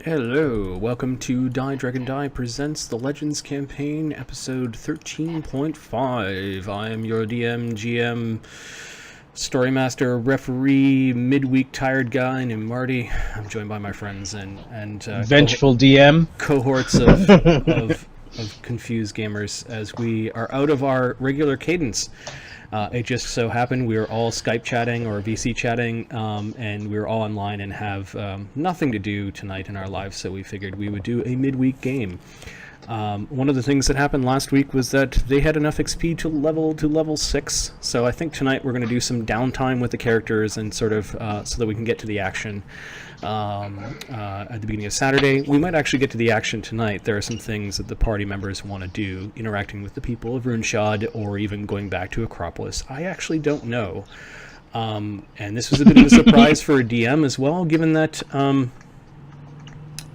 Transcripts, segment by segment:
Hello, welcome to DieDragonDie presents the Legends Campaign, episode 13.5. I am your DM, GM, Storymaster, referee, midweek tired guy named Marty. I'm joined by my friends and vengeful DM cohorts of confused gamers as we are out of our regular cadence. It just so happened we were all Skype chatting or VC chatting, and we were all online and have nothing to do tonight in our lives, so we figured we would do a midweek game. One of the things that happened last week was that they had enough XP to level 6, so I think tonight we're going to do some downtime with the characters and sort of so that we can get to the action at the beginning of Saturday. We might actually get to the action tonight. There are some things that the party members want to do, interacting with the people of Runeshoyde or even going back to Acropolis. I actually don't know. And this was a bit of a surprise for a DM as well, given that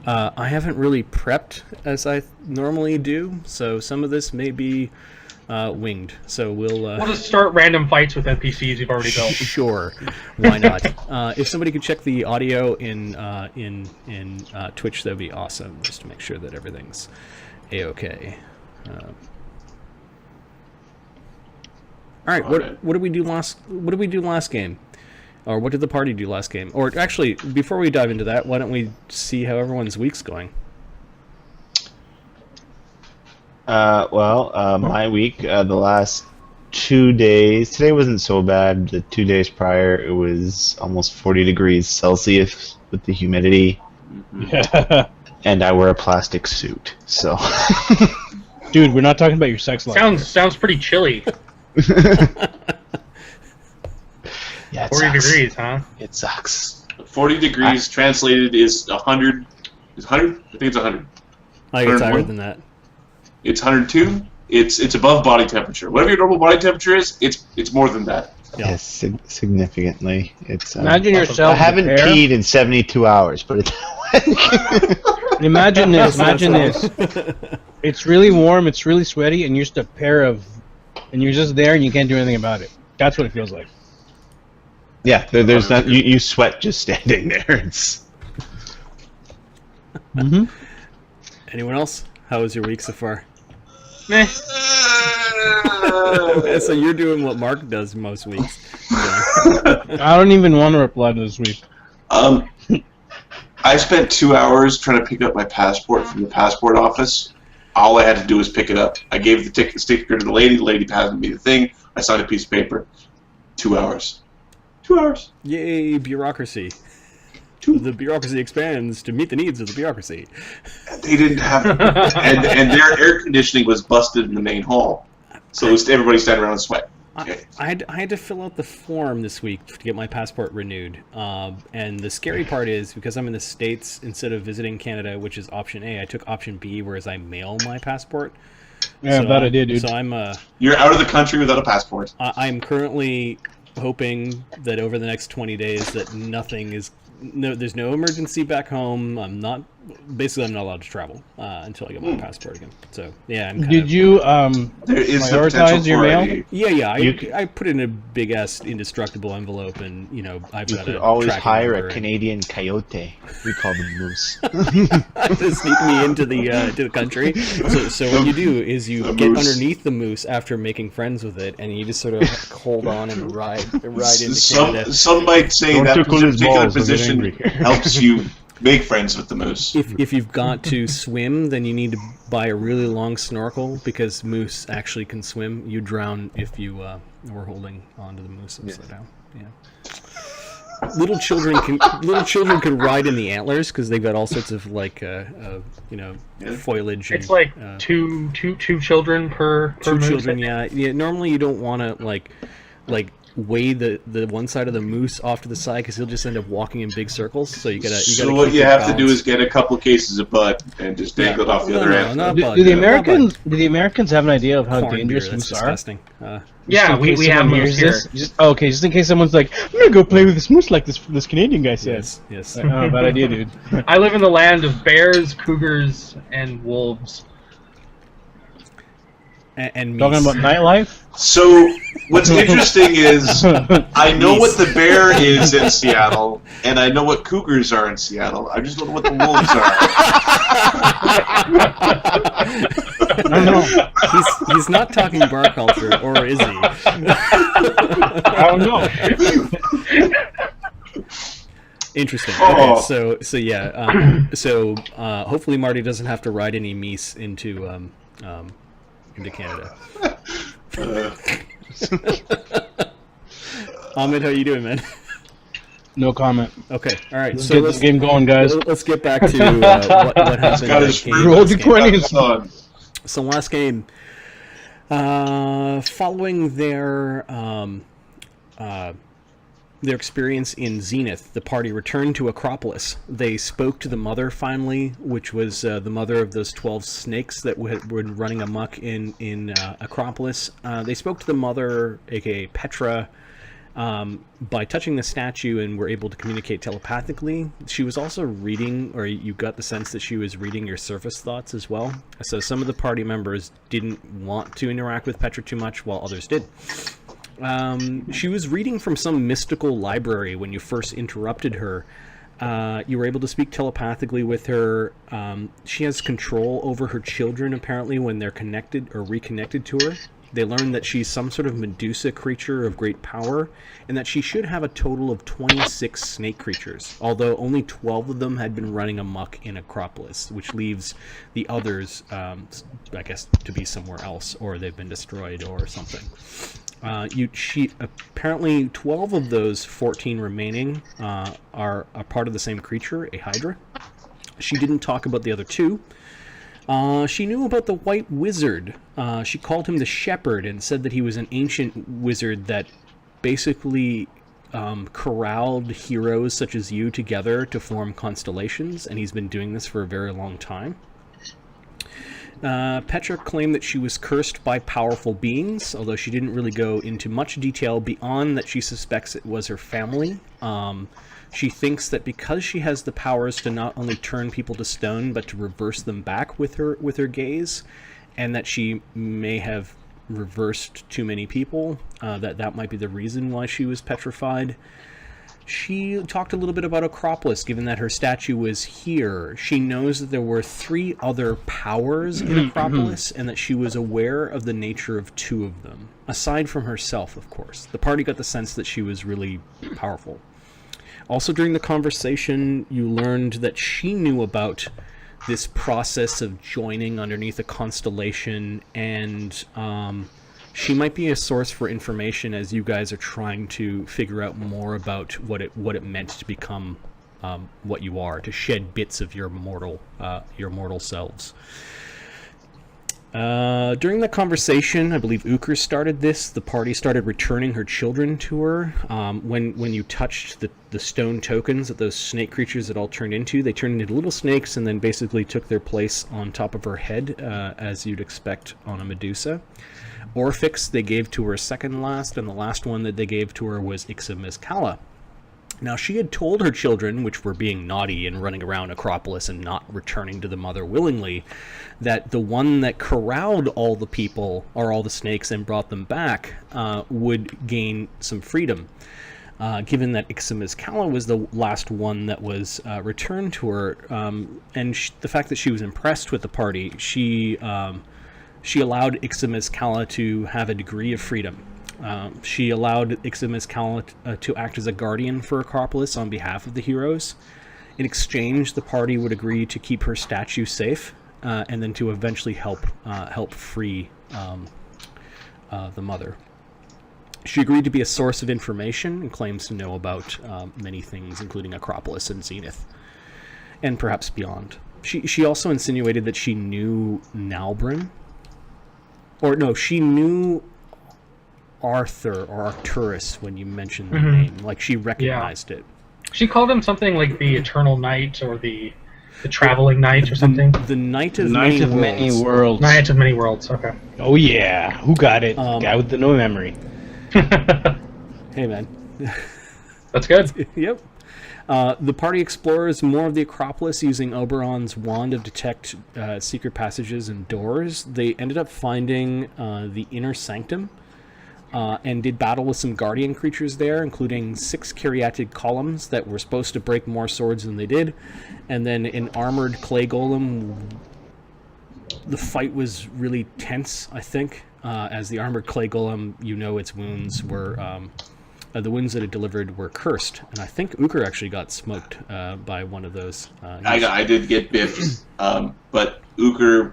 I haven't really prepped as I normally do, so some of this may be winged. So we'll just start random fights with NPCs you've already built. Sure, why not? If somebody could check the audio in Twitch, that'd be awesome, just to make sure that everything's a-okay. All right, what did we do last game? Or what did the party do last game? Or actually, before we dive into that, why don't we see how everyone's week's going? My week, the last 2 days, today wasn't so bad. The 2 days prior, it was almost 40 degrees Celsius with the humidity. Yeah. And I wear a plastic suit, so. Dude, we're not talking about your sex life. Sounds pretty chilly. Yeah, 40 degrees, huh? It sucks. 40 degrees translated is 100. Is 100? I think it's 100. I think it's higher than that. It's 102. It's above body temperature. Whatever your normal body temperature is, it's more than that. Yeah. Yes, significantly. It's. Imagine yourself. I haven't peed in 72 hours. Put it that way. Imagine this. Imagine this. It's really warm. It's really sweaty, and you're just and you're just there, and you can't do anything about it. That's what it feels like. Yeah, there's not. You sweat just standing there. It's. Mm-hmm. Anyone else? How was your week so far? Meh. So you're doing what Mark does most weeks. Yeah. I don't even want to reply to this week. I spent 2 hours trying to pick up my passport from the passport office. All I had to do was pick it up. I gave the ticket sticker to the lady. The lady passed me the thing. I signed a piece of paper. 2 hours. 2 hours. Yay, bureaucracy. The bureaucracy expands to meet the needs of the bureaucracy. They didn't have... and their air conditioning was busted in the main hall. So everybody standing around and sweat. Okay. I had to fill out the form this week to get my passport renewed. And the scary part is, because I'm in the States, instead of visiting Canada, which is option A, I took option B, whereas I mail my passport. Yeah, so bad idea, dude. So I'm... You're out of the country without a passport. I'm currently hoping that over the next 20 days that nothing is... there's no emergency back home. I'm not allowed to travel until I get my passport again. So yeah, I'm kind Did you there is the prioritize your mail? Yeah. I put it in a big ass indestructible envelope, and I've You got could a always tracking hire number a Canadian coyote. We call them moose. to sneak me into the country. So what you do is you get underneath the moose after making friends with it, and you just sort of hold on and ride into Canada. Some might say Don't that tickle his particular balls when they're position angry. helps you make friends with the moose. If you've got to swim, then you need to buy a really long snorkel, because moose actually can swim. You drown if you were holding onto the moose upside down. Yeah. Little children can ride in the antlers because they've got all sorts of foliage. It's like two children per two moose, children. Yeah. Normally you don't want to like weigh the one side of the moose off to the side, because he'll just end up walking in big circles. So you gotta. So what you have to do is get a couple cases of bud and just dangle it off the other end. Do the Americans have an idea of how dangerous moose are? Disgusting. Yeah, we have moose here. Just in case someone's like, I'm gonna go play with this moose like this Canadian guy said. Yes. Oh, bad idea, dude. I live in the land of bears, cougars, and wolves. and Talking about nightlife? So what's interesting is I know what the bear is in Seattle, and I know what cougars are in Seattle. I just don't know what the wolves are. No. He's not talking bar culture, or is he? I don't know. Interesting. Oh. Okay, so yeah. Hopefully Marty doesn't have to ride any meese into Canada. Ahmed, how you doing, man? No comment. Okay, all right. Let's get this game going, guys. Let's get back to what happened. Got in his that game. Roll the 20s. So last game, following their experience in Zenith, the party returned to Acropolis. They spoke to the mother finally, which was the mother of those 12 snakes that were running amok in Acropolis. They spoke to the mother, aka Petra, by touching the statue, and were able to communicate telepathically. She was also reading, or you got the sense that she was reading your surface thoughts as well. So some of the party members didn't want to interact with Petra too much, while others did. She was reading from some mystical library when you first interrupted her. You were able to speak telepathically with her. She has control over her children, apparently, when they're connected or reconnected to her. They learned that she's some sort of Medusa creature of great power, and that she should have a total of 26 snake creatures, although only 12 of them had been running amok in Acropolis, which leaves the others, I guess, to be somewhere else, or they've been destroyed or something. Apparently 12 of those 14 remaining are part of the same creature, a Hydra. She didn't talk about the other two. She knew about the White Wizard. She called him the Shepherd and said that he was an ancient wizard that basically corralled heroes such as you together to form constellations, and he's been doing this for a very long time. Petra claimed that she was cursed by powerful beings, although she didn't really go into much detail beyond that she suspects it was her family. She thinks that because she has the powers to not only turn people to stone, but to reverse them back with her gaze, and that she may have reversed too many people, that might be the reason why she was petrified. She talked a little bit about Acropolis, given that her statue was here. She knows that there were 3 other powers in Acropolis, and that she was aware of the nature of 2 of them, aside from herself, of course. The party got the sense that she was really powerful. Also, during the conversation, you learned that she knew about this process of joining underneath a constellation, and she might be a source for information as you guys are trying to figure out more about what it meant to become what you are, to shed bits of your mortal selves. During the conversation, I believe Ukr started this. The party started returning her children to her. When you touched the stone tokens that those snake creatures had all turned into, they turned into little snakes and then basically took their place on top of her head, as you'd expect on a Medusa. Orphix they gave to her second last, and the last one that they gave to her was Ixamizcala. Now, she had told her children, which were being naughty and running around Acropolis and not returning to the mother willingly, that the one that corralled all the people, or all the snakes, and brought them back, would gain some freedom. Given that Ixamizcala was the last one that was returned to her, and the fact that she was impressed with the party, she allowed Ixamizcala to have a degree of freedom. She allowed Ixamizcala to act as a guardian for Acropolis on behalf of the heroes. In exchange, the party would agree to keep her statue safe, and then to eventually help free the mother. She agreed to be a source of information and claims to know about many things, including Acropolis and Zenith, and perhaps beyond. She also insinuated that she knew Nalbrin. Or no, she knew Arthur or Arcturus when you mentioned the name. Like, she recognized it. She called him something like the Eternal Knight or the Traveling Knight or something. The Knight of Many Worlds. Knight of Many Worlds, okay. Oh yeah, who got it? Guy with the no memory. Hey, man. That's good. Yep. The party explores more of the Acropolis using Oberon's wand of detect secret passages and doors. They ended up finding the inner sanctum and did battle with some guardian creatures there, including 6 caryatid columns that were supposed to break more swords than they did, and then an armored clay golem. The fight was really tense, I think, as the armored clay golem, its wounds were... the wounds that it delivered were cursed, and I think Uker actually got smoked by one of those. I did get biffed, but Uker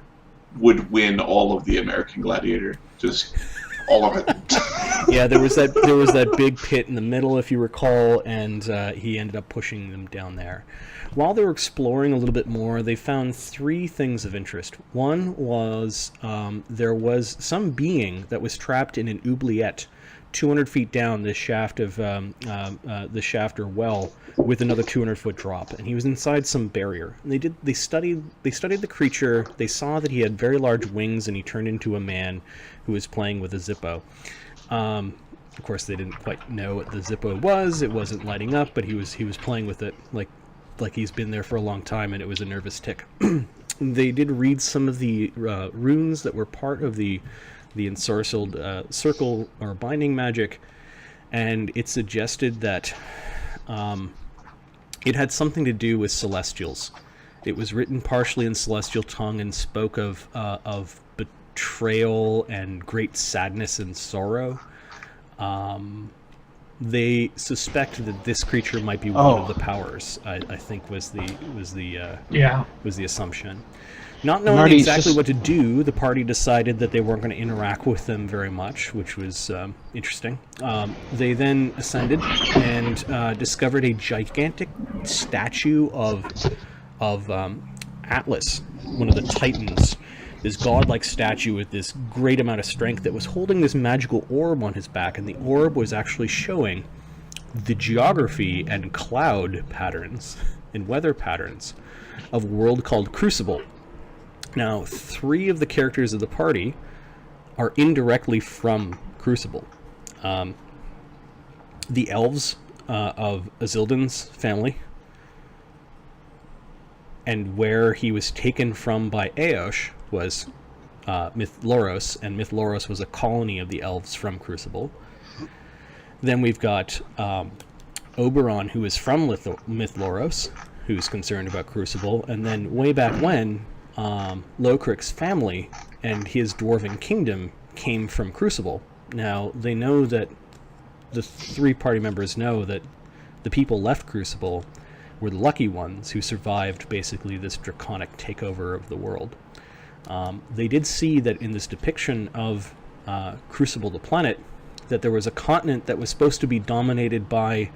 would win all of the American Gladiator, just all of it. Yeah, there was that big pit in the middle, if you recall, and he ended up pushing them down there. While they were exploring a little bit more, they found 3 things of interest. One was there was some being that was trapped in an oubliette 200 feet down this shaft of the shaft or well, with another 200-foot drop, and he was inside some barrier. And they studied the creature. They saw that he had very large wings, and he turned into a man who was playing with a Zippo. Of course, they didn't quite know what the Zippo was. It wasn't lighting up, but he was playing with it like he's been there for a long time, and it was a nervous tick. They did read some of the runes that were part of the ensorcelled circle or binding magic, and it suggested that it had something to do with celestials. It was written partially in celestial tongue and spoke of betrayal and great sadness and sorrow. They suspect that this creature might be one of the powers. I think was the assumption. Not knowing Marty, exactly what to do, the party decided that they weren't going to interact with them very much, which was interesting. They then ascended and discovered a gigantic statue of Atlas, one of the Titans. This godlike statue with this great amount of strength that was holding this magical orb on his back, and the orb was actually showing the geography and cloud patterns and weather patterns of a world called Crucible. Now, 3 of the characters of the party are indirectly from Crucible. The elves of Azildan's family, and where he was taken from by Eosh was Mythloros, and Mythloros was a colony of the elves from Crucible. Then we've got Oberon, who is from Mythloros, who's concerned about Crucible, and then way back when, Locric's family and his dwarven kingdom came from Crucible. Now, they know that the 3 party members know that the people left Crucible were the lucky ones who survived basically this draconic takeover of the world. They did see that in this depiction of Crucible the planet, that there was a continent that was supposed to be dominated by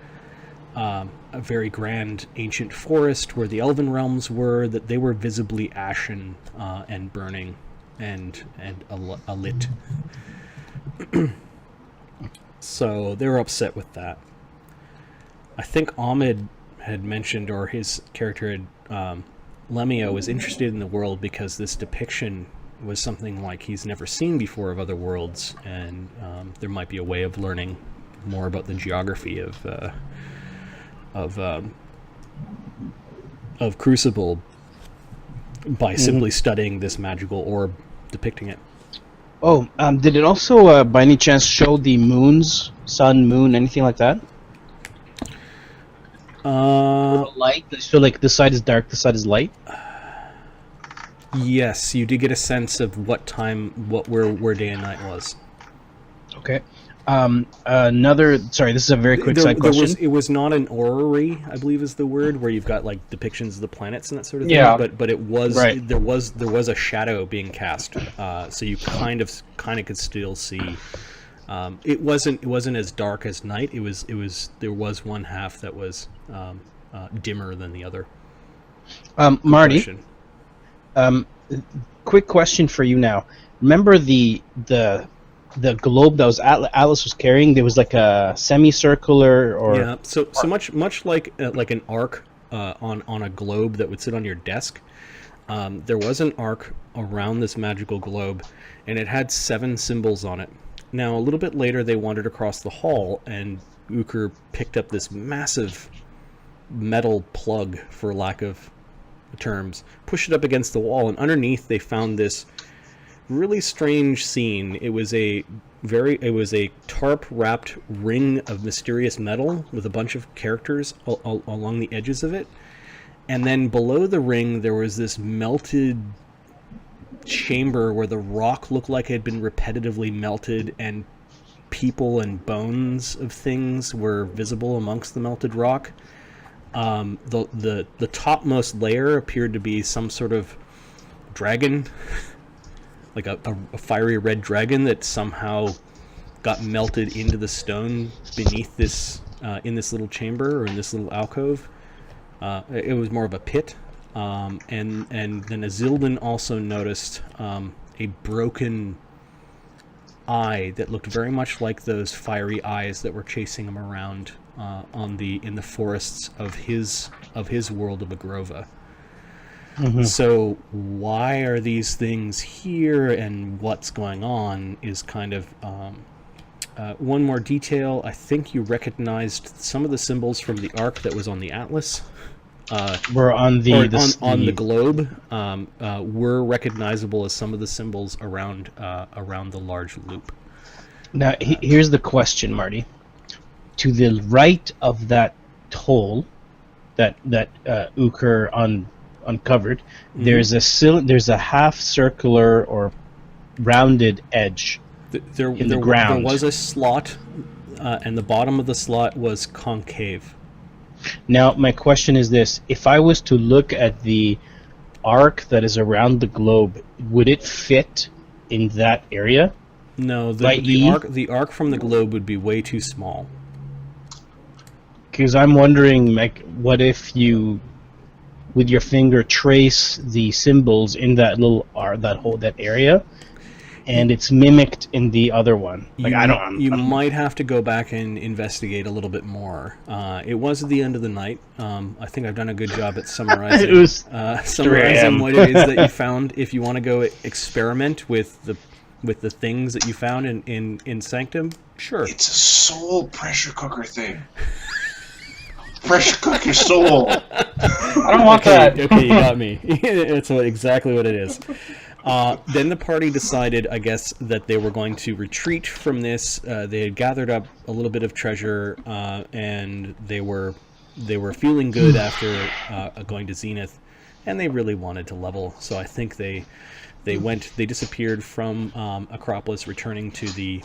a very grand ancient forest where the elven realms were, that they were visibly ashen and burning and alit. So they were upset with that. I think Ahmed had mentioned, or his character had, Lemio was interested in the world because this depiction was something like he's never seen before of other worlds, and there might be a way of learning more about the geography of Crucible by simply studying this magical orb depicting it. Oh, did it also, by any chance, show the moons, sun, moon, anything like that? Light. So, like, this side is dark, this side is light. Yes, you did get a sense of what time, where day and night was. Okay. Sorry, this is a very quick side question. It was not an orrery, I believe is the word, where you've got like depictions of the planets and that sort of thing. Yeah. But it was right. there was a shadow being cast, so you kind of could still see. It wasn't as dark as night. There was one half that was dimmer than the other. Marty, quick question for you now. Remember the globe that was Atlas was carrying? There was like a semicircular, or yeah. So much like an arc on a globe that would sit on your desk. There was an arc around this magical globe, and it had 7 symbols on it. Now, a little bit later, they wandered across the hall, and Uker picked up this massive metal plug, for lack of terms, pushed it up against the wall, and underneath they found this really strange scene. It was a tarp wrapped ring of mysterious metal with a bunch of characters along the edges of it, and then below the ring there was this melted chamber where the rock looked like it had been repetitively melted, and people and bones of things were visible amongst the melted rock. The topmost layer appeared to be some sort of dragon, like a fiery red dragon that somehow got melted into the stone beneath this in this little chamber, or in this little alcove. It was more of a pit. And then Azildan also noticed a broken eye that looked very much like those fiery eyes that were chasing him around in the forests of his world of Agrova. Mm-hmm. So why are these things here, and what's going on is kind of one more detail. I think you recognized some of the symbols from the arc that was on the atlas. We're on the globe were recognizable as some of the symbols around the large loop. Now, here's the question, Marty. To the right of that hole that Uker uncovered, Mm-hmm. there's a half circular or rounded edge in the ground. There was a slot, and the bottom of the slot was concave. Now, my question is this: if I was to look at the arc that is around the globe, would it fit in that area? No, the arc from the globe would be way too small. Because I'm wondering, like, what if you, with your finger, trace the symbols in that little that area, and it's mimicked in the other one? Like, You might have to go back and investigate a little bit more. It was at the end of the night. I think I've done a good job at summarizing. It was summarizing what it is that you found. If you want to go experiment with the things that you found in Sanctum, sure. It's a soul pressure cooker thing. Pressure cook your soul. I don't want that. Okay, you got me. It's exactly what it is. Then the party decided, I guess, that they were going to retreat from this. They had gathered up a little bit of treasure, and they were feeling good after going to Zenith, and they really wanted to level. So I think they disappeared from Acropolis, returning to the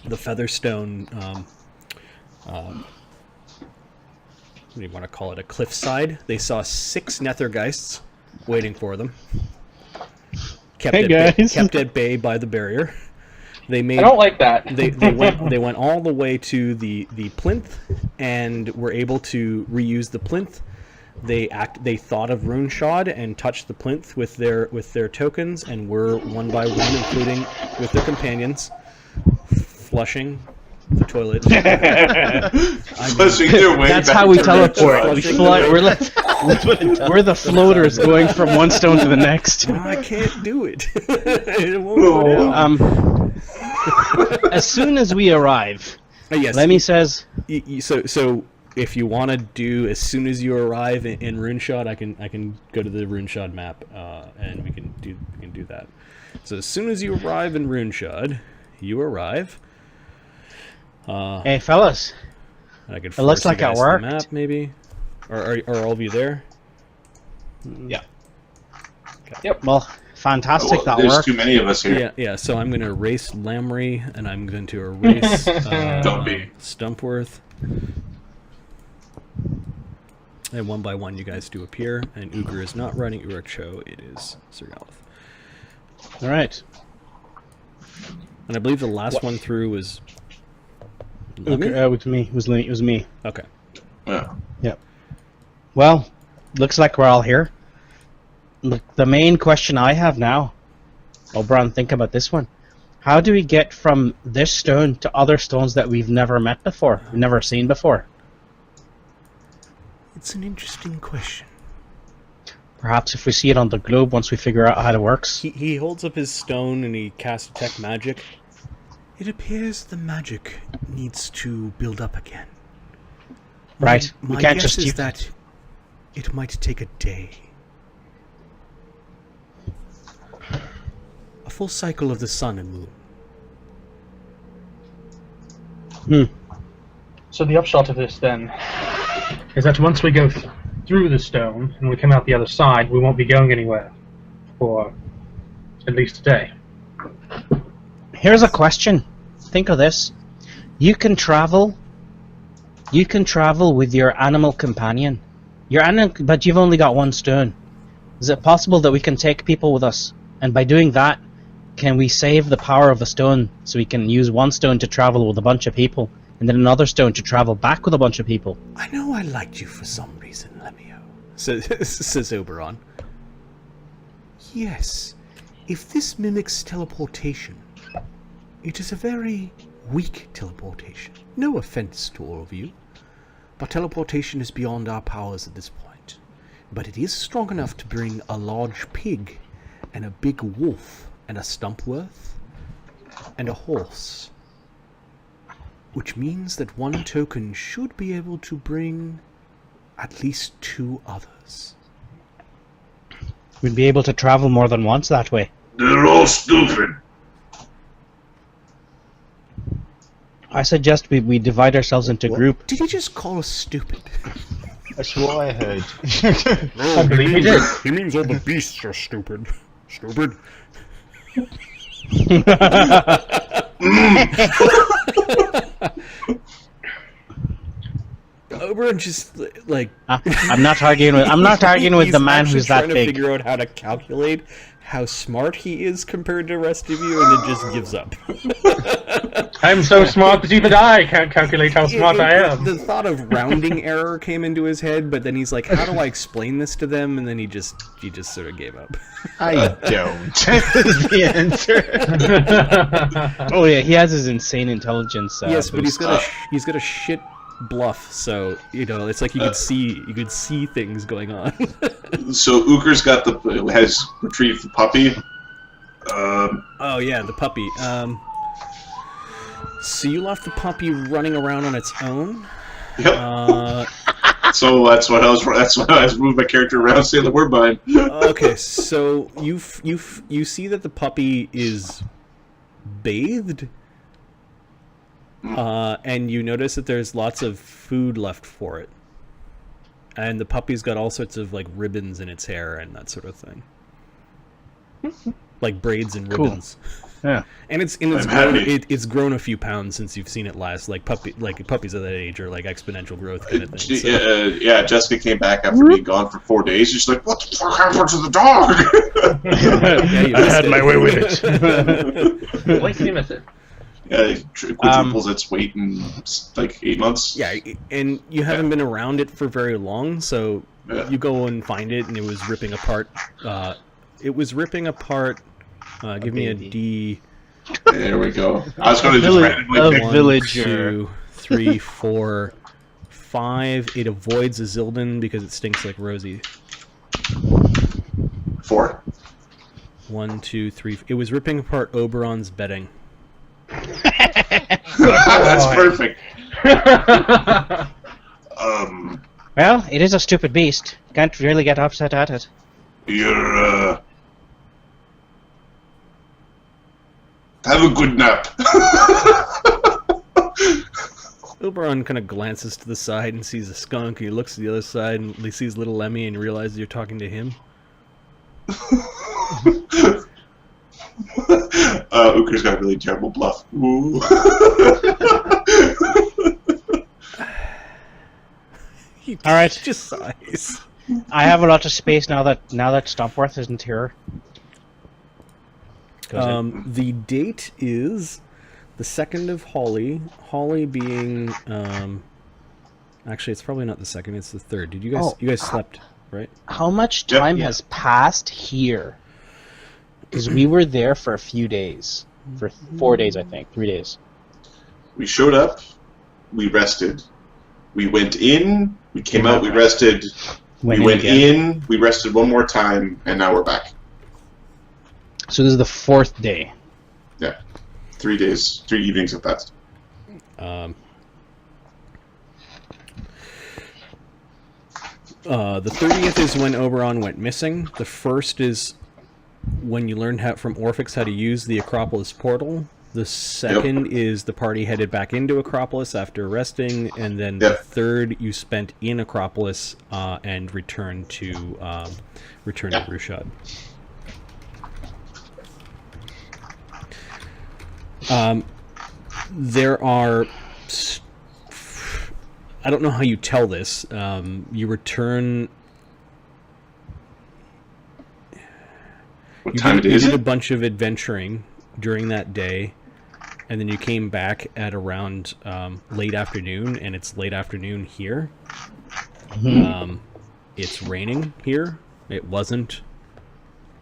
Featherstone. What do you want to call it? A cliffside. They saw 6 Nethergeists waiting for them. Kept at bay by the barrier. I don't like that. They went all the way to the plinth, and were able to reuse the plinth. They thought of Runeshoyde and touched the plinth with their tokens, and were one by one, including with their companions, flushing the toilet. That's how we teleport. We're the floaters going from one stone to the next. I can't do it. It won't go down. As soon as we arrive, yes. Lemmy says. So if you want to do as soon as you arrive in Runeshoyde, I can go to the Runeshoyde map, and we can do that. So as soon as you arrive in Runeshoyde, you arrive. Hey, fellas. I could it looks like it worked. The map, maybe, or are all of you there? Yeah. Okay. Yep. Well, fantastic. That there's worked. too many of us here. Yeah. So I'm going to erase Lamry, and I'm going to erase Stumpworth. And one by one, you guys do appear. And Uger is not running Uruk-Cho. It is Sir Galith. All right. And I believe the last one through was. With me. It was me. Okay. Yeah. Well, looks like we're all here. Look, the main question I have now, Oberon, think about this one. How do we get from this stone to other stones that we've never met before, we've never seen before? It's an interesting question. Perhaps if we see it on the globe once we figure out how it works. He holds up his stone and he casts Detect Magic. It appears the magic needs to build up again. Right. We My can't guess just is use that it might take a day. A full cycle of the sun and moon. So the upshot of this, then, is that once we go through the stone and we come out the other side, we won't be going anywhere for at least a day. Here's a question. Think of this. You can travel with your animal companion. But you've only got one stone. Is it possible that we can take people with us? And by doing that, can we save the power of a stone so we can use one stone to travel with a bunch of people and then another stone to travel back with a bunch of people? I know I liked you for some reason, Lemio, says Oberon. Yes, if this mimics teleportation, it is a very weak teleportation. No offense to all of you, but teleportation is beyond our powers at this point. But it is strong enough to bring a large pig and a big wolf and a stumpworth and a horse. Which means that one token should be able to bring at least 2 others. We'd be able to travel more than once that way. They're all stupid. I suggest we divide ourselves into groups. Did he just call us stupid? That's what I heard. I believe he did. He means all the beasts are stupid. Stupid? Oberon just like I'm not arguing with the man who's that trying to big. figure out how to calculate how smart he is compared to the rest of you, and then just gives up. I'm so smart that even I can't calculate how smart I am. The thought of rounding error came into his head, but then he's like, "How do I explain this to them?" And then he just sort of gave up. I don't. Is the answer. Oh yeah, he has his insane intelligence. Yes, but boost. he's got a shit bluff, so it's like you could see things going on. So Uker's has retrieved the puppy. Oh yeah, the puppy. So you left the puppy running around on its own. Yep. So that's why I was moving my character around, saying that we're behind. Okay, so you see that the puppy is bathed, and you notice that there's lots of food left for it, and the puppy's got all sorts of like ribbons in its hair and that sort of thing, like braids and ribbons. Yeah. And it's grown a few pounds since you've seen it last. Like puppies at that age are like exponential growth kind of thing. So. Yeah, Jessica came back after being gone for 4 days. She's like, "What the fuck happened to the dog?" Yeah, I had my way with it. Why can you miss it? Yeah, it quadruples its weight in like 8 months. Yeah, and you haven't been around it for very long, so you go and find it, and it was ripping apart. Give me a D. There we go. I was going to just randomly pick 1, villager. 2, 3, 4, 5. It avoids Azildan because it stinks like Rosie. 4. 1, 2, 3. It was ripping apart Oberon's bedding. That's perfect. Well, it is a stupid beast. Can't really get upset at it. You're have a good nap. Oberon kind of glances to the side and sees a skunk. He looks to the other side and he sees little Lemmy and realizes you're talking to him. Uker's got a really terrible bluff. Ooh. All right. Just sighs. I have a lot of space now that Stompworth isn't here. The date is the 2nd of Holly. Holly being, actually, it's probably not the 2nd. It's the 3rd. Did you guys? You guys slept, right? How much time has passed here? Because we were there for a few days, for 4 days, I think, 3 days. We showed up. We rested. We went in. We came out. We rested. We went in. We rested one more time, and now we're back. So this is the 4th day. Yeah, 3 days, 3 evenings have passed. The 30th is when Oberon went missing. The 1st is when you learned from Orphix how to use the Acropolis portal. The 2nd is the party headed back into Acropolis after resting, and then the 3rd you spent in Acropolis and returned to Runeshoyde. There are... I don't know how you tell this. You return... What time you is did a it? bunch of adventuring during that day, and then you came back at around late afternoon, and it's late afternoon here. It's raining here. It wasn't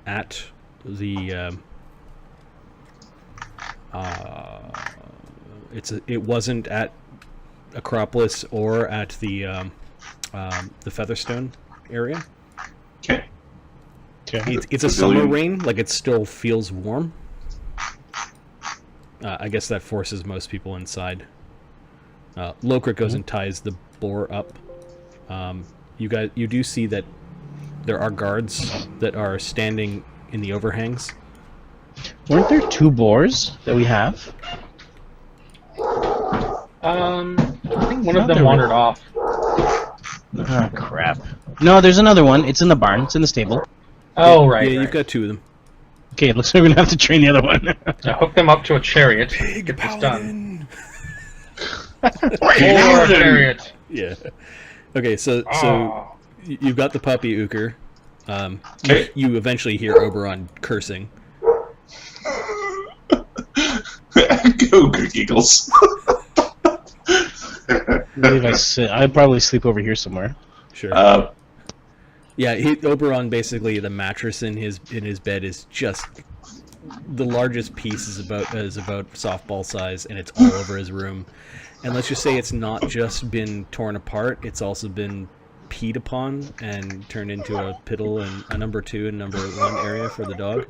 at the... it wasn't at Acropolis or at the Featherstone area. Okay. It's a summer rain, like it still feels warm. I guess that forces most people inside. Lokrit goes and ties the boar up. You do see that there are guards that are standing in the overhangs. Weren't there 2 boars that we have? I think one of them wandered off. Oh, crap. No, there's another one. It's in the barn. It's in the stable. Oh, right. Yeah, right. you've got 2 of them. Okay, it looks like we're gonna have to train the other one. Now hook them up to a chariot. Pig Get this done. paladin! Or a chariot. Yeah. Okay, so you've got the puppy Uker. Okay. You eventually hear Oberon cursing. Go, Giggles. I'd probably sleep over here somewhere. Sure. Yeah, Oberon basically, the mattress in his bed is just the largest piece is about softball size, and it's all over his room. And let's just say it's not just been torn apart; it's also been peed upon and turned into a piddle and a number 2 and number 1 area for the dog.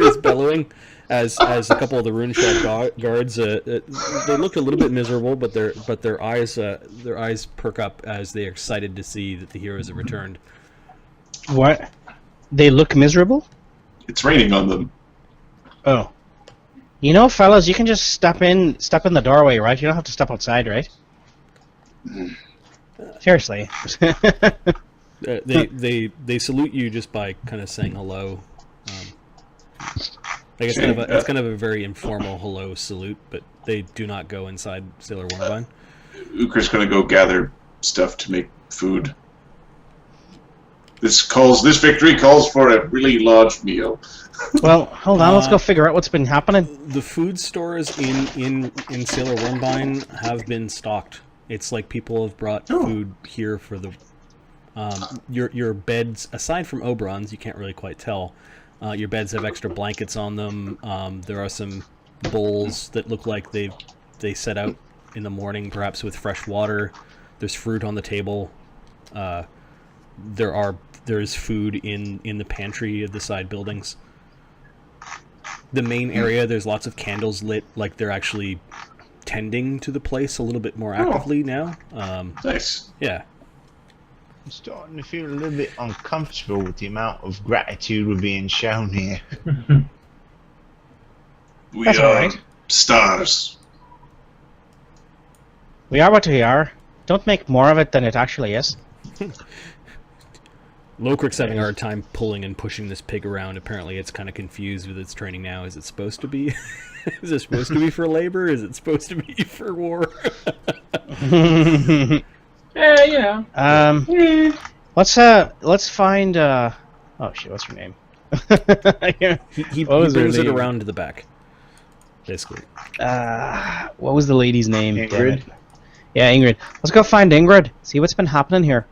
Is bellowing as a couple of the Runeshoyde guards. They look a little bit miserable, but their eyes perk up as they are excited to see that the heroes have returned. What? They look miserable? It's raining on them. Oh. You know, fellas, you can just step in the doorway, right? You don't have to step outside, right? Seriously. They salute you just by kind of saying hello. Like it's kind of a very informal hello salute, but they do not go inside Sailor Wormbine. Uker's gonna go gather stuff to make food. This victory calls for a really large meal. Well, hold on, let's go figure out what's been happening. The food stores in Sailor Wormbine have been stocked. It's like people have brought food here for the your beds. Aside from Oberon's, you can't really quite tell. Your beds have extra blankets on them. There are some bowls that look like they set out in the morning, perhaps with fresh water. There's fruit on the table. There's food in the pantry of the side buildings. The main area, there's lots of candles lit, like they're actually tending to the place a little bit more actively now. Nice. Yeah. I'm starting to feel a little bit uncomfortable with the amount of gratitude we're being shown here. We That's are all right. stars. We are what we are. Don't make more of it than it actually is. Lokrik's having a hard time pulling and pushing this pig around. Apparently it's kind of confused with its training now. Is it supposed to be? Is it supposed to be for labor? Is it supposed to be for war? Yeah. Let's find oh shit, what's her name? He What was her brings it name? around to the back, basically. What was the lady's name? Damn Ingrid? it. Yeah, Ingrid. Let's go find Ingrid. See what's been happening here.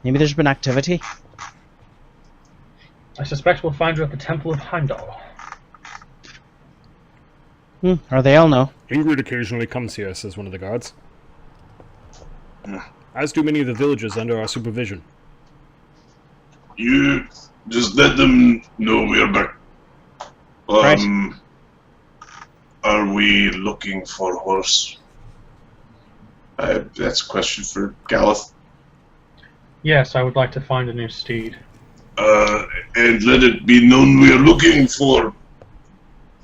Maybe there's been activity. I suspect we'll find her at the Temple of Heimdall. Or they all know. Ingrid occasionally comes here, says one of the guards. As do many of the villagers under our supervision. You just let them know we're back. Right. Are we looking for horse? That's a question for Galeth. Yes, I would like to find a new steed. And let it be known we are looking for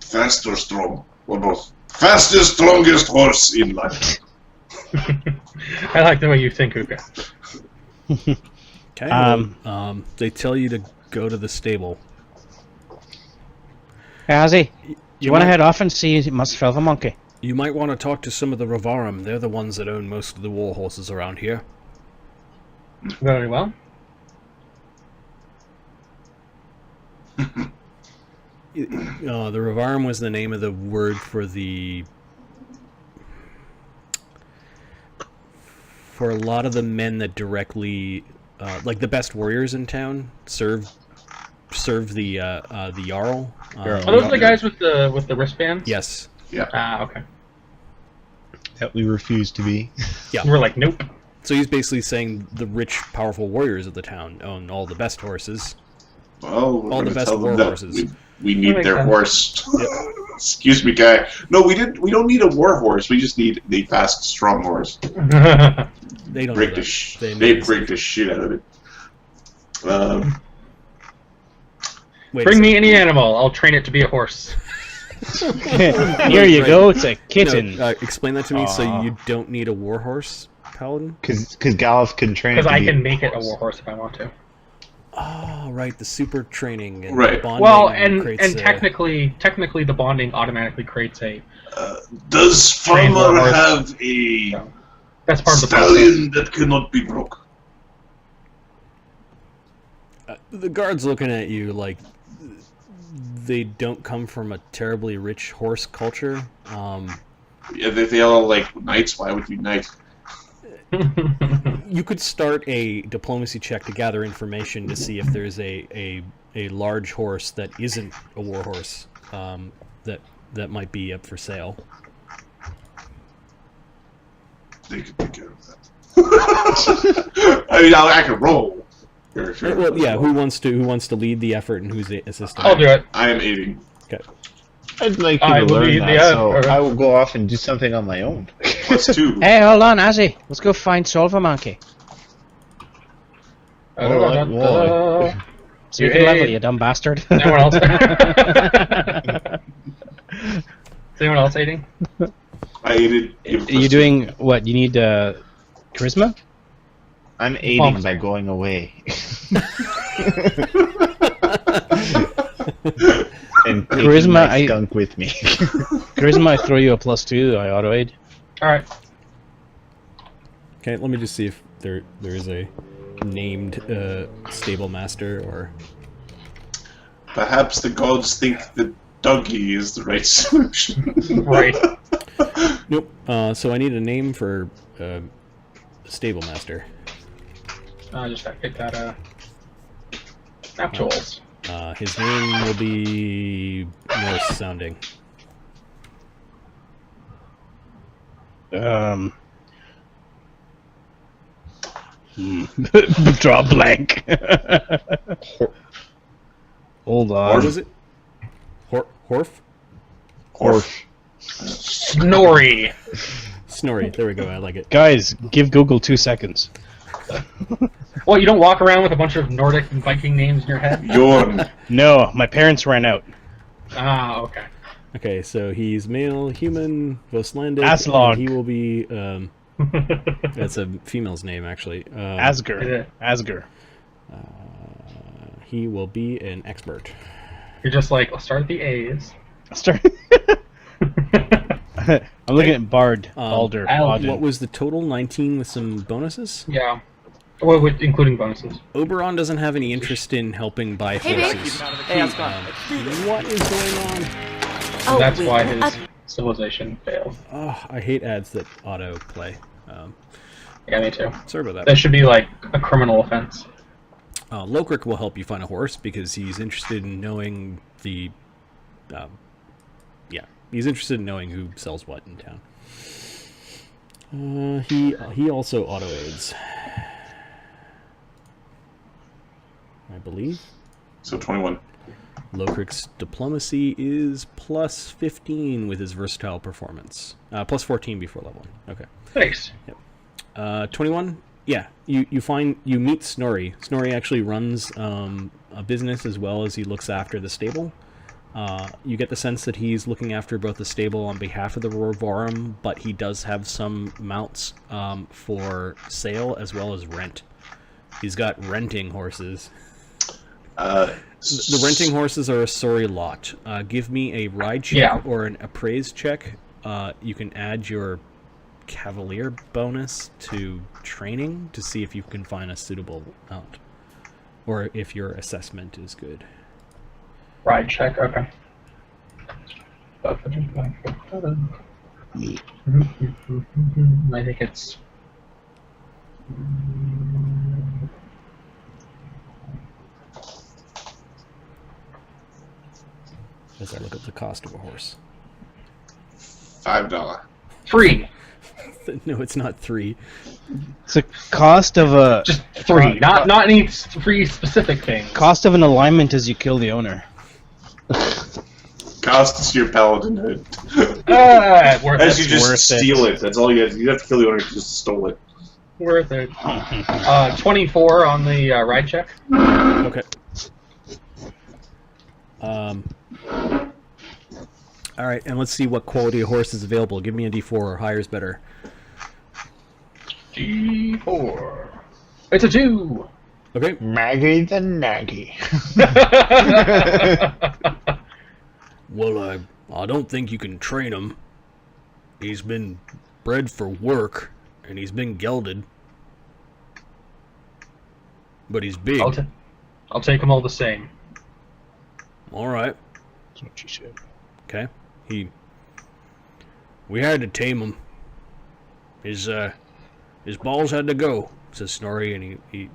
fast or strong, or both. Fastest, strongest horse in life. I like the way you think, Uka. Okay. They tell you to go to the stable. Hey, Ozzy, do you want to might- head off and see Musfelva Monkey? You might want to talk to some of the Ravarum. They're the ones that own most of the war horses around here. Very well. The Ravarum was the name of the word for a lot of the men that directly, like the best warriors in town, serve the Jarl. Are those the guys with the wristbands? Yes. Yeah. Ah, okay. That we refuse to be. Yeah. We're like, nope. So he's basically saying the rich, powerful warriors of the town own all the best horses. Well, we're All the gonna best tell them war that horses. We need That their makes horse. Yep. Excuse me, guy. No, we didn't. We don't need a war horse. We just need the fast, strong horse. They don't Break know the that. they break the shit out of it. Wait a Bring me second. any animal. I'll train it to be a horse. Here you go, it's a kitten. No, explain that to me. So Aw. you don't need a war horse, Paladin? Because Galeth can train. Because it to I be can a make it a horse. war horse if I want to. Oh, right, the super training and Right. bonding. Well, and creates technically the bonding automatically creates a. Does Train war Farmer horse. have a So, that's part of the process. stallion that cannot be broke? the guards looking at you like they don't come from a terribly rich horse culture. Yeah, they all like knights. Why would you knight? You could start a diplomacy check to gather information to see if there's a large horse that isn't a war horse that might be up for sale. They could take care of that. I mean, I can roll. Sure. Well, yeah. Who wants to lead the effort and who's assisting? I'll do it. I am aiding. I'd like I you to will learn be that, the so other. I will go off and do something on my own. +2. Hey, hold on, Ozzy. Let's go find Solva Monkey. Alright, boy. So you can level, you dumb bastard. Anyone else? Is anyone else aiding? I aided. Are you doing what? You need charisma? I'm aiding by going away. And taking Charisma, my skunk with me. Charisma, I throw you a +2. I auto aid. All right. Okay, let me just see if there is a named stable master or. Perhaps the gods think that doggy is the right solution. Right. Nope. So I need a name for stable master. I just gotta pick that. Snap tools. His name will be Norse sounding. Draw blank. Hold on. What was it? Horf? Horf. Snorri. Snorri. There we go. I like it. Guys, give Google 2 seconds. Well, you don't walk around with a bunch of Nordic and Viking names in your head? Yorn. No, my parents ran out. Ah, okay. Okay, so he's male, human, Voslandic. Aslog. and He will be. That's a female's name, actually. Asger. Asger. He will be an expert. You're just like, let's start at the A's. Start. I'm looking at Bard. Balder. Al- What was the total? 19 with some bonuses? Yeah. Well, including bonuses. Oberon doesn't have any interest in helping buy horses. Hey, how's it going? What is going on? So that's why his civilization failed. Oh, I hate ads that auto play. Yeah, me too. Sorry about that. That should be like a criminal offense. Lokrik will help you find a horse because he's interested in knowing the. He's interested in knowing who sells what in town. He also auto aids, I believe. So 21. Locric's diplomacy is plus 15 with his versatile performance. Plus 14 before leveling. Okay. Thanks. 21. Yeah, you meet Snorri. Snorri actually runs a business as well as he looks after the stable. You get the sense that he's looking after both the stable on behalf of the Rovorum, but he does have some mounts for sale as well as rent. He's got renting horses. The renting horses are a sorry lot. Give me a ride check or an appraise check. You can add your cavalier bonus to training to see if you can find a suitable mount, or if your assessment is good. Ride check, okay. I think it's... As I look up the cost of a horse. $5. 3. No, it's not 3. It's the cost of a... Just 3, not any 3 specific things. Cost of an alignment as you kill the owner. Costs your paladinhood. Worth As it. you just Worth steal it. That's all you have. You have to kill the owner who just stole it. Worth it. 24 on the ride check. Okay. All right, and let's see what quality of horse is available. Give me a D4, or higher is better. D4. It's a 2. Okay. Maggie the Naggy. Well, I don't think you can train him. He's been bred for work, and he's been gelded. But he's big. I'll take them all the same. All right. That's what she said. Okay. We had to tame him. His balls had to go, says Snorri, and he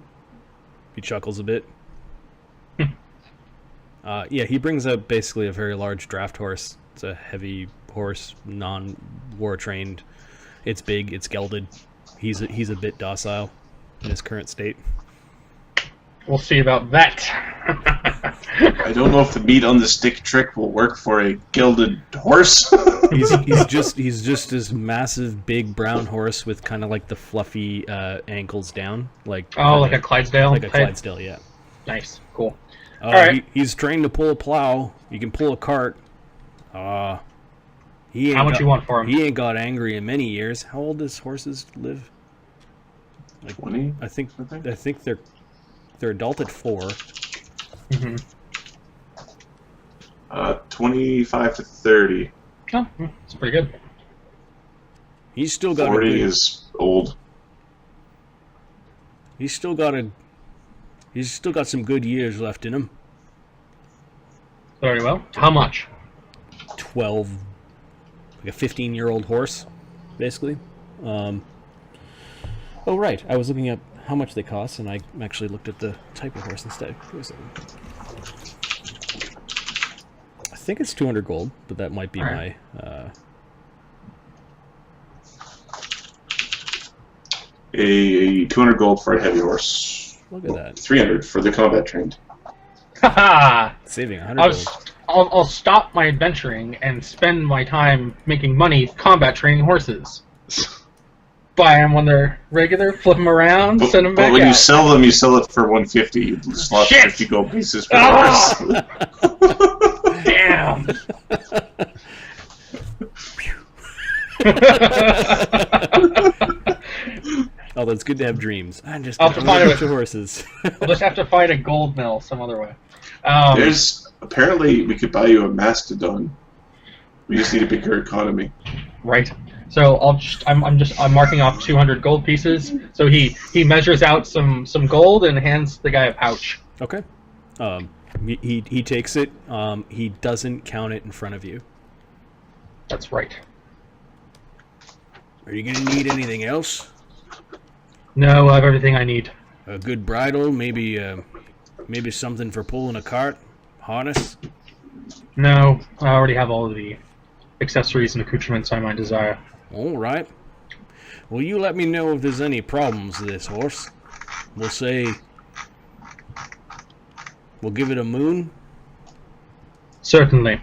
chuckles a bit. Yeah, he brings up basically a very large draft horse. It's a heavy horse, non-war trained. It's big, it's gelded. He's a bit docile in his current state. We'll see about that. I don't know if the meat on the stick trick will work for a gelded horse. he's just this massive big brown horse with kind of like the fluffy ankles down, like like a Clydesdale. like a type? Clydesdale, yeah. Nice, cool. All right. He's trained to pull a plow. He can pull a cart. How much you want for him? He ain't got angry in many years. How old does horses live? Like 20? I think they're adult at 4. Mm-hmm. 25 to 30. Oh, that's pretty good. He's still got 40 is old. He's still got some good years left in him. Very well. How much? 12, like a 15-year-old horse, basically. Oh right, I was looking at how much they cost, and I actually looked at the type of horse instead. I think it's 200 gold, but that might be my. A 200 gold for a heavy horse. Look at that. 300 for the combat trained. Haha! Saving 100 gold. I'll stop my adventuring and spend my time making money combat training horses. Buy them when they're regular, flip them around, send them back But when out. you sell them, you sell it for 150. You just lost 50 gold pieces for the horse. Damn! Although it's good to have dreams. I'm just I'll got find a it. bunch of horses. We'll just have to find a gold mill some other way. Apparently we could buy you a mastodon. We just need a bigger economy. Right. So I'm marking off 200 gold pieces. So he measures out some gold and hands the guy a pouch. Okay. He takes it. He doesn't count it in front of you. That's right. Are you gonna need anything else? No, I have everything I need. A good bridle, maybe something for pulling a cart, harness. No, I already have all of the accessories and accoutrements I might desire. All right. Well, you let me know if there's any problems with this horse. We'll give it a moon. Certainly.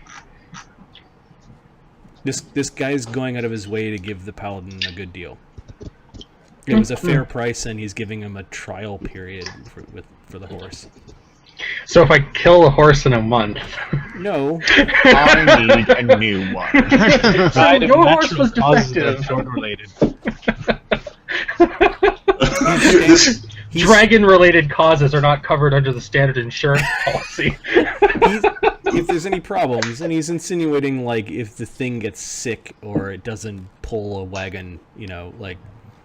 This guy's going out of his way to give the paladin a good deal. It was a fair price, and he's giving him a trial period for the horse. So if I kill a horse in a month... No. I need a new one. So your horse was defective. Sword-related. Dragon-related causes are not covered under the standard insurance policy. If there's any problems, and he's insinuating, like, if the thing gets sick or it doesn't pull a wagon, you know, like,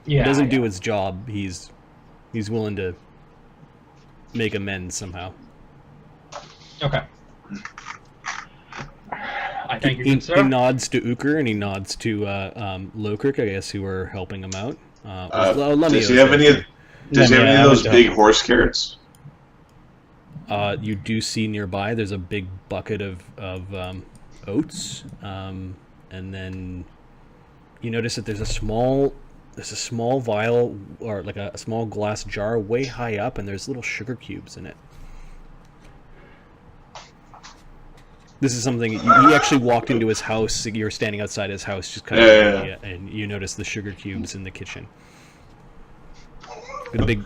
it doesn't do its job, he's willing to make amends somehow. Okay. I thank you, He good sir. nods to Uker and he nods to Lokirk, I guess, who are helping him out. Does he have any of those big horse carrots? You do see nearby there's a big bucket of oats, and then you notice that there's a small vial, or like a small glass jar way high up, and there's little sugar cubes in it. This is something he actually walked into his house. You're standing outside his house, just kind of, and you notice the sugar cubes in the kitchen.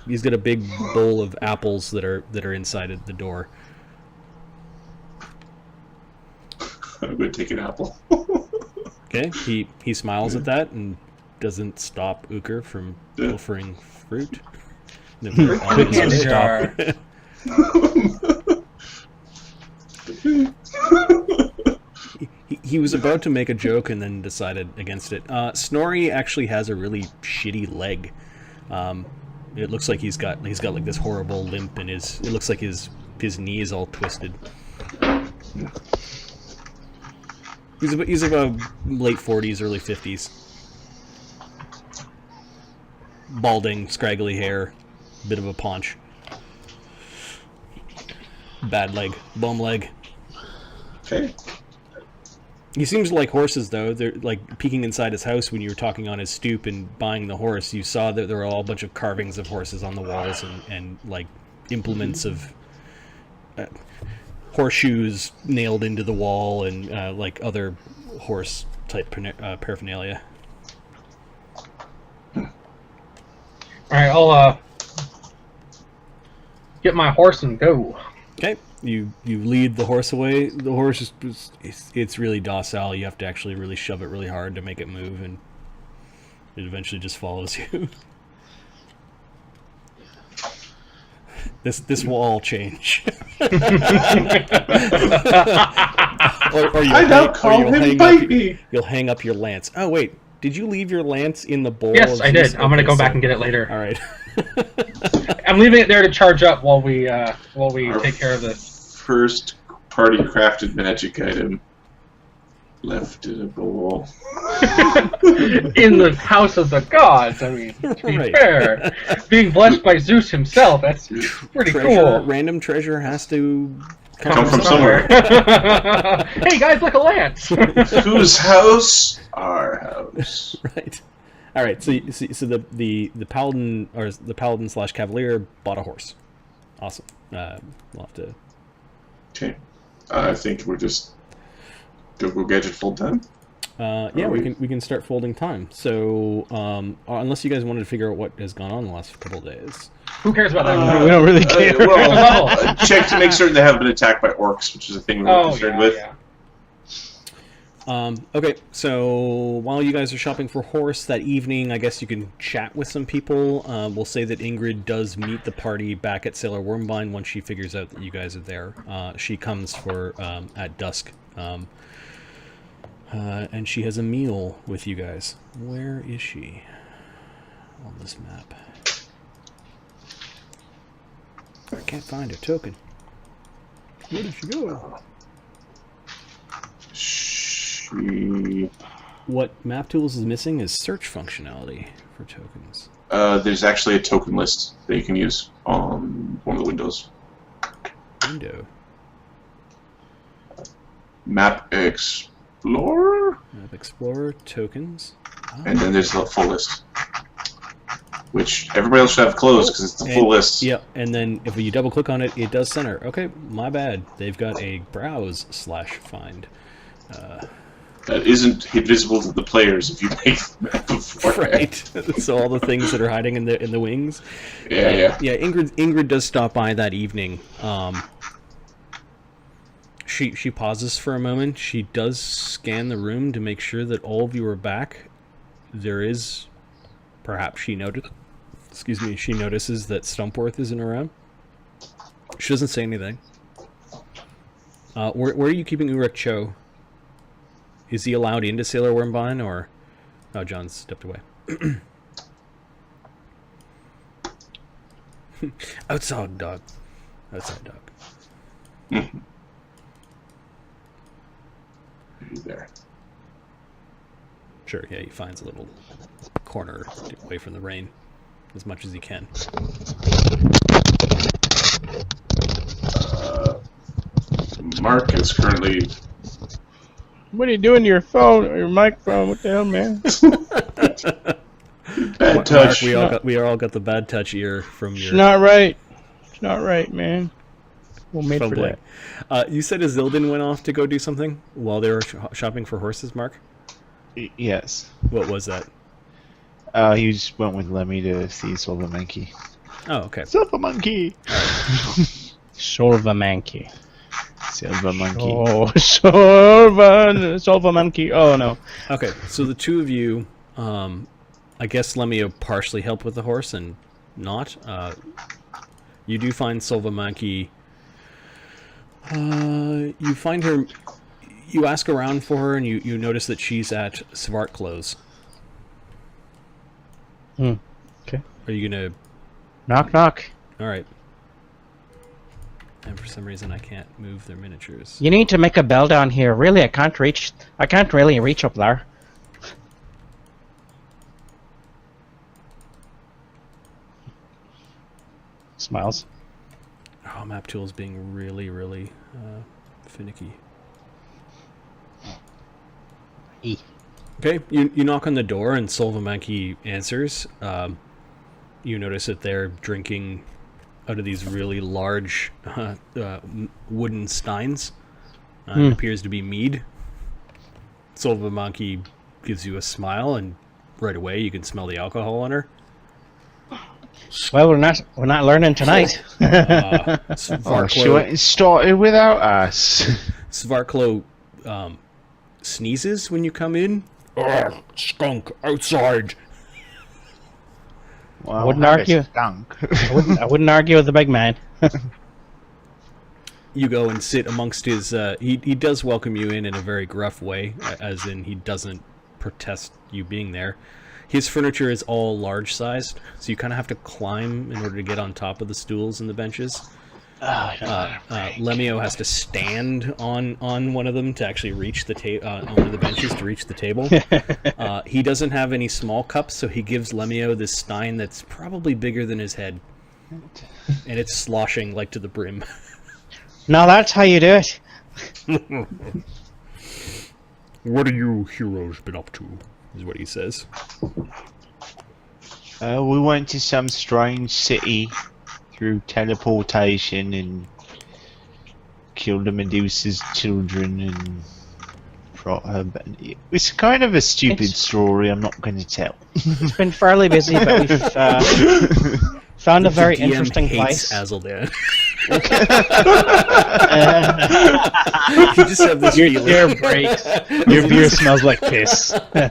He's got a big bowl of apples that are inside of the door. I'm going to take an apple. Okay, he smiles at that and doesn't stop Uker from pilfering fruit. Jar. He was about to make a joke and then decided against it. Snorri actually has a really shitty leg. It looks like he's got like this horrible limp in his. It looks like his knee is all twisted. He's about late 40s, early 50s. Balding, scraggly hair, bit of a paunch. Bad leg, bum leg. Okay. He seems to like horses, though. They're like peeking inside his house when you were talking on his stoop and buying the horse. You saw that there were all a bunch of carvings of horses on the walls and like implements of horseshoes nailed into the wall and like other horse type paraphernalia. All right, I'll get my horse and go. Okay, you lead the horse away. The horse it's really docile. You have to actually really shove it really hard to make it move, and it eventually just follows you. This will all change. or I now call him Bite Me. You'll hang up your lance. Oh wait, did you leave your lance in the bowl? Yes, I did. I'm gonna go back and get it later. All right. I'm leaving it there to charge up while we take care of this. First party crafted magic item left in a bowl. In the house of the gods. I mean, to be fair, being blessed by Zeus himself, that's pretty cool. Random treasure has to come from somewhere. Hey guys, look, a lance. Whose house? Our house. Right. All right. So the paladin or the paladin / cavalier bought a horse. Awesome. We'll have to. Okay. I think we're just go get it full time. Yeah, we can start folding time. So unless you guys wanted to figure out what has gone on the last couple of days. Who cares about that? We don't really care. Check to make certain they haven't been attacked by orcs, which is a thing we were concerned with. Yeah. Okay, so while you guys are shopping for horse that evening, I guess you can chat with some people. We'll say that Ingrid does meet the party back at Sailor Wormbind once she figures out that you guys are there. She comes for at dusk, and she has a meal with you guys. Where is she on this map? I can't find her token. Where did she go? What map tools is missing is search functionality for tokens. There's actually a token list that you can use on one of the windows. Window. Map Explorer? Map Explorer, tokens. Oh. And then there's the full list. which everybody else should have closed because it's the full list. Yeah, and then if you double click on it, it does center. Okay, my bad. They've got a browse/find. That isn't visible to the players if you make them before. Right. So all the things that are hiding in the wings. Yeah. Ingrid does stop by that evening. She pauses for a moment. She does scan the room to make sure that all of you are back. There is, perhaps she noticed. Excuse me. She notices that Stumpworth isn't around. She doesn't say anything. Where are you keeping Uruk Cho? Is he allowed into Sailor Wormbine, or... Oh, John stepped away. Outside dog. Outside dog. He's there. Sure, yeah, he finds a little corner away from the rain as much as he can. Mark is currently... What are you doing to your phone or your microphone? What the hell, man? Bad touch. Mark, we all got the bad touch ear from your... It's not right. It's not right, man. We'll made for fumbling. that. You said Azildan went off to go do something while they were shopping for horses, Mark? Yes. What was that? He just went with Lemmy to see Silver Monkey. Oh, okay. Silver Monkey! Silver Monkey. Silver Monkey. Oh, Silver Monkey. Oh, no. Okay, so the two of you, I guess Lemio partially helped with the horse and not. You do find Silver Monkey. You find her. You ask around for her, and you notice that she's at Svart Close. Okay. Are you gonna? Knock, knock. All right. And for some reason, I can't move their miniatures. You need to make a bell down here. Really, I can't really reach up there. Smiles. Oh, Map Tool's being really, really finicky. E. Okay, you knock on the door and Solvamanki answers. You notice that they're drinking out of these really large wooden steins. It appears to be mead. Solvamanki gives you a smile, and right away you can smell the alcohol on her. Well, we're not learning tonight. She went and started without us. Svarklo sneezes when you come in. Oh, skunk outside. Well, I wouldn't argue. I wouldn't argue with the big man. You go and sit amongst his... he does welcome you in a very gruff way, as in he doesn't protest you being there. His furniture is all large-sized, so you kind of have to climb in order to get on top of the stools and the benches. Lemio has to stand on one of them to actually reach the on one of the benches to reach the table. He doesn't have any small cups, so he gives Lemio this stein that's probably bigger than his head, and it's sloshing like to the brim. Now that's how you do it. What have you heroes been up to? Is what he says. We went to some strange city through teleportation and killed the Medusa's children and brought her back. It's kind of a stupid story I'm not going to tell. It's been fairly busy, but we've found a very DM interesting hates place. Azildan. You just have this feeling. Your breaks. Your beer smells like piss. I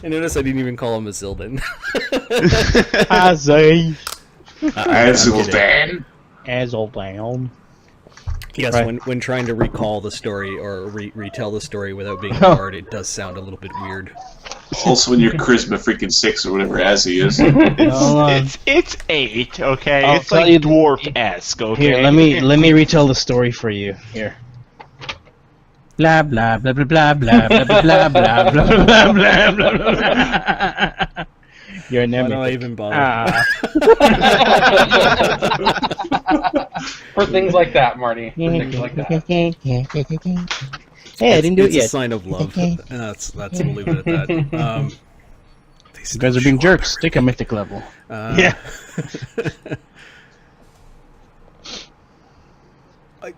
noticed I didn't even call him Azildan. Azildan. Azildan. Yes, Right. when trying to recall the story or retell the story without being bored, it does sound a little bit weird. Also, when you're charisma freaking 6 or whatever as he is. It's 8, okay? I'll it's tell like you- dwarf-esque, okay? Here, let me retell the story for you. Here. Blah blah blah blah blah blah blah blah blah blah blah blah blah blah. You're an Why do I enemy. even bother? For things like that, Marty. For things like that. Hey, I didn't do it It's a yet. sign of love. That's we'll leave it at that. You guys are being jerks. Take a mythic level. Yeah.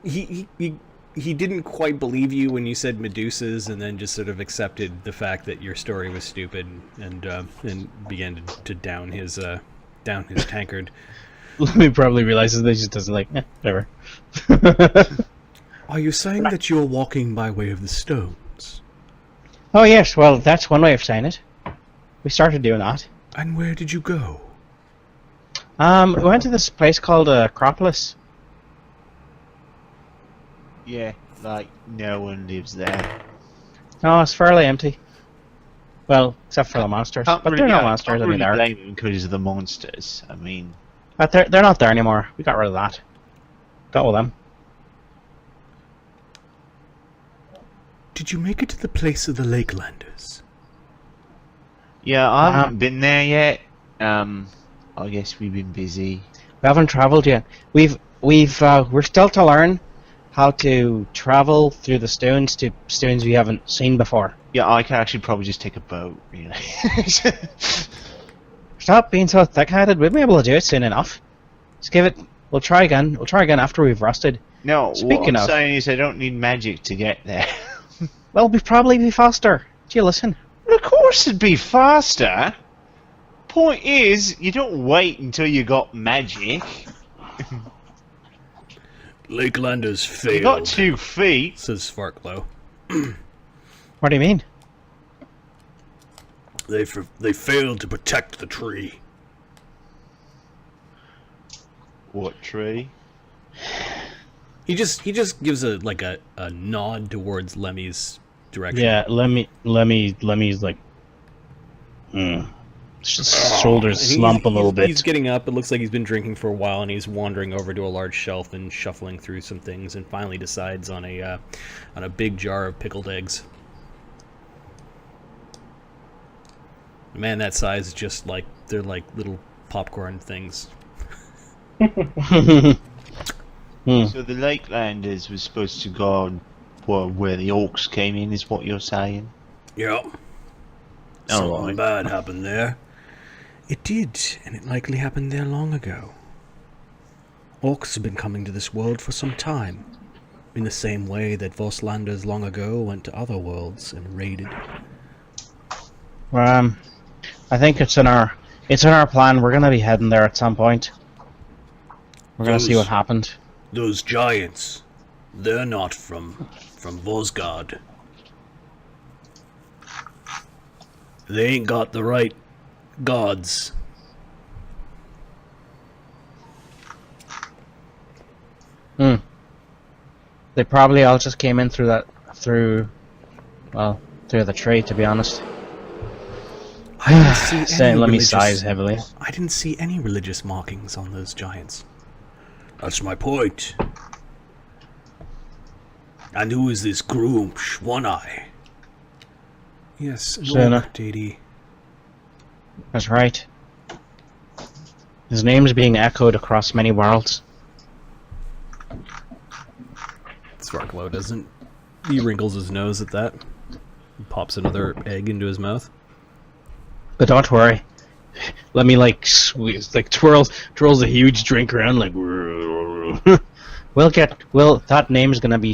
He didn't quite believe you when you said Medusas, and then just sort of accepted the fact that your story was stupid, and began to down his tankard. He probably realizes that he just doesn't like. Whatever. Are you saying that you're walking by way of the stones? Oh yes, well that's one way of saying it. We started doing that. And where did you go? We went to this place called Acropolis. Yeah, like no one lives there. No, it's fairly empty. Well, except for the monsters. But they're not monsters, I mean, they are. Blame them because of the monsters. I mean, But they're not there anymore. We got rid of that. Got all them. Did you make it to the place of the Lakelanders? yeah, I haven't been there yet. I guess we've been busy. We haven't travelled yet. We're still to learn how to travel through the stones to stones we haven't seen before. Yeah, I could actually probably just take a boat, really. Stop being so thick-headed. We'll be able to do it soon enough. Let's give it. We'll try again. We'll try again after we've rested. No, Speaking what I'm of- saying is I don't need magic to get there. Well, we'll probably be faster. Do you listen? Of course it'd be faster. Point is, you don't wait until you got magic. Lakelanders failed. You got 2 feet. Says Farklow. What do you mean? They failed to protect the tree. What tree? He just gives a nod towards Lemmy's direction. Yeah, Lemmy's like, shoulders And slump a little bit. He's getting up. It looks like he's been drinking for a while, and he's wandering over to a large shelf and shuffling through some things, and finally decides on a big jar of pickled eggs. A man that size is just like they're like little popcorn things. So the Lakelanders was supposed to go on where the orcs came in, is what you're saying? Yep. Something bad happened there. It did, and it likely happened there long ago. Orcs have been coming to this world for some time, in the same way that Voslanders long ago went to other worlds and raided. I think it's in our plan. We're gonna be heading there at some point. We're gonna see what happened. Those giants, they're not from Vosgard. They ain't got the right gods. They probably all just came in through the tree, to be honest. I didn't see any Saying, let me religious- sighs heavily. I didn't see any religious markings on those giants. That's my point. And who is this Groomsh, One-Eye? Yes, an Sena. orc, DD. That's right. His name's being echoed across many worlds. Sparklow doesn't. He wrinkles his nose at that. He pops another egg into his mouth. But don't worry. Let me squeeze, twirls a huge drink around that name's gonna be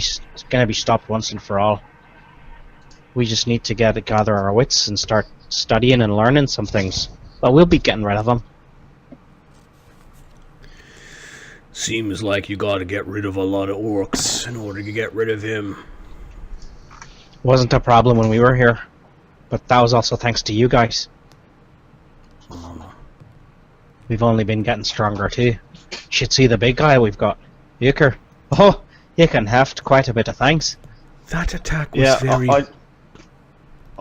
stopped once and for all. We just need to gather our wits and start studying and learning some things. But we'll be getting rid of them. Seems like you gotta get rid of a lot of orcs in order to get rid of him. Wasn't a problem when we were here, but that was also thanks to you guys. We've only been getting stronger too. Should see the big guy we've got, Euchre. Oh, he can heft quite a bit of thanks. That attack was very... I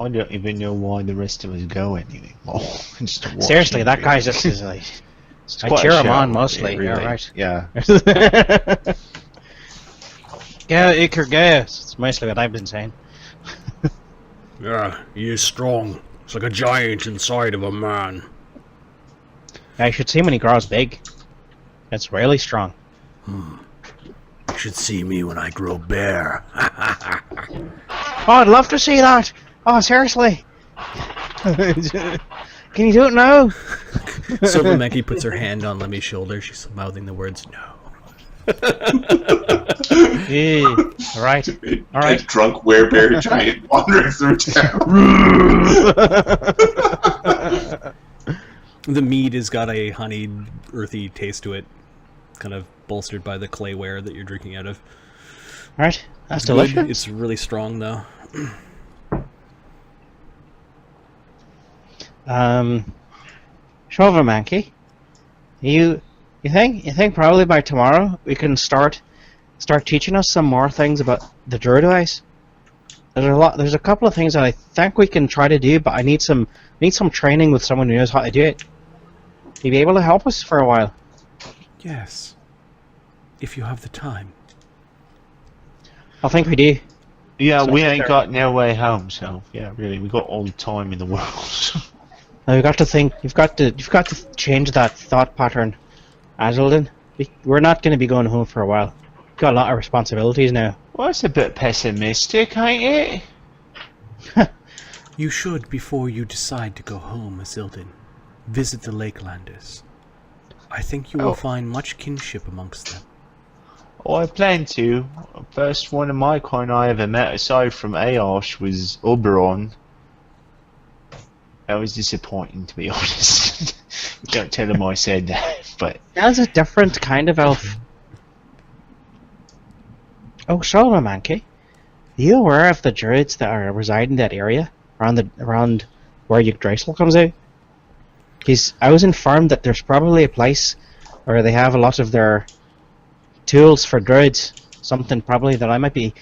don't even know why the rest of us go anymore. Just to watch Seriously, him, that guy really. just is like. It's I quite a cheer him show, on mostly. really. Yeah, right. Yeah. Go, Euchre, go. It's mostly what I've been saying. Yeah, he is strong. It's like a giant inside of a man. Yeah, you should see him when he grows big. It's really strong. You should see me when I grow bare. Oh, I'd love to see that. Oh, seriously. Get fucking you don't know. Silver Monkey puts her hand on Lemmy's shoulder. She's mouthing the words, no. Yeah. All right. All right. A drunk werebear giant wandering through town. The mead has got a honeyed, earthy taste to it, kind of bolstered by the clayware that you're drinking out of. All right. That's It's delicious. good. It's really strong, though. Silver Monkey, you think probably by tomorrow we can start teaching us some more things about the Druid ways? There's a couple of things that I think we can try to do, but I need some training with someone who knows how to do it. You be able to help us for a while? Yes. If you have the time. I think we do. Yeah, So we I think ain't they're- got no way home, so yeah, really, we got all the time in the world. Now you've got to think. You've got to change that thought pattern, Azildan. We're not going to be going home for a while. We've got a lot of responsibilities now. Well, it's a bit pessimistic, ain't it? You should, before you decide to go home, Azildan, visit the Lakelanders. I think you will Oh. find much kinship amongst them. Oh, I plan to. First one of my kind I ever met, aside from Aosh, was Oberon. That was disappointing, to be honest. Don't tell him I said that, but That's a different kind of elf. Oh, Silver Monkey, are you aware of the druids that are reside in that area around where Yggdrasil comes out? I was informed that there's probably a place where they have a lot of their tools for druids. Something probably that I might be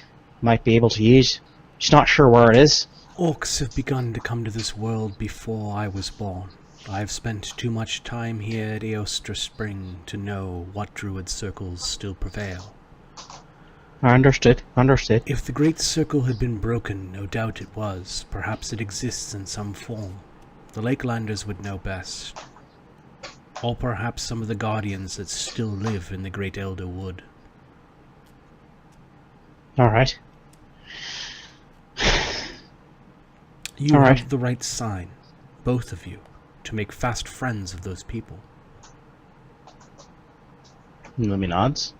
able to use. Just not sure where it is. Orcs have begun to come to this world before I was born. I've spent too much time here at Eostra Spring to know what druid circles still prevail. I understood. If the Great Circle had been broken, no doubt it was. Perhaps it exists in some form. The Lakelanders would know best. Or perhaps some of the Guardians that still live in the Great Elder Wood. Alright. You All have right. the right sign, both of you, to make fast friends of those people. Let me nods.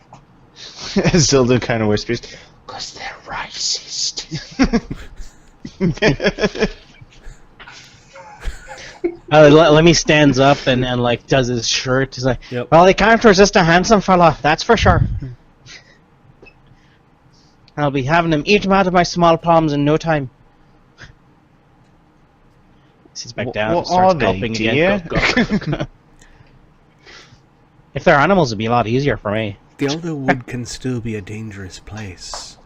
Zelda kind of whispers, "'Cause they're racist." Lemmy stands up and like does his shirt. He's like, Yep. well, they can't resist a handsome fella, that's for sure. I'll be having him eat him out of my small palms in no time. Sits back down and What starts are they, gulping again. dear? Gulp, gulp. If they're animals, it'd be a lot easier for me. The Elder Wood can still be a dangerous place,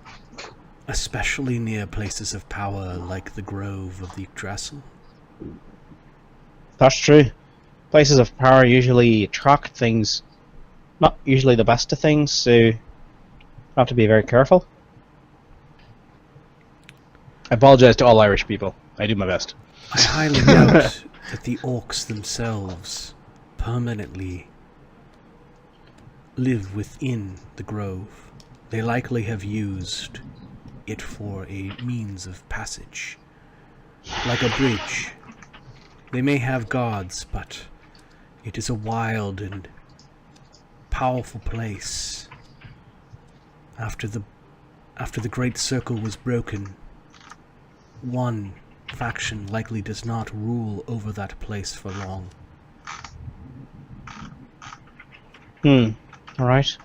especially near places of power like the Grove of the Yggdrasil. That's true. Places of power usually attract things, not usually the best of things, so you have to be very careful. I apologize to all Irish people. I do my best. I highly doubt that the orcs themselves permanently live within the grove. They likely have used it for a means of passage, like a bridge. They may have gods, but it is a wild and powerful place. After the Great Circle was broken, one faction likely does not rule over that place for long. Alright.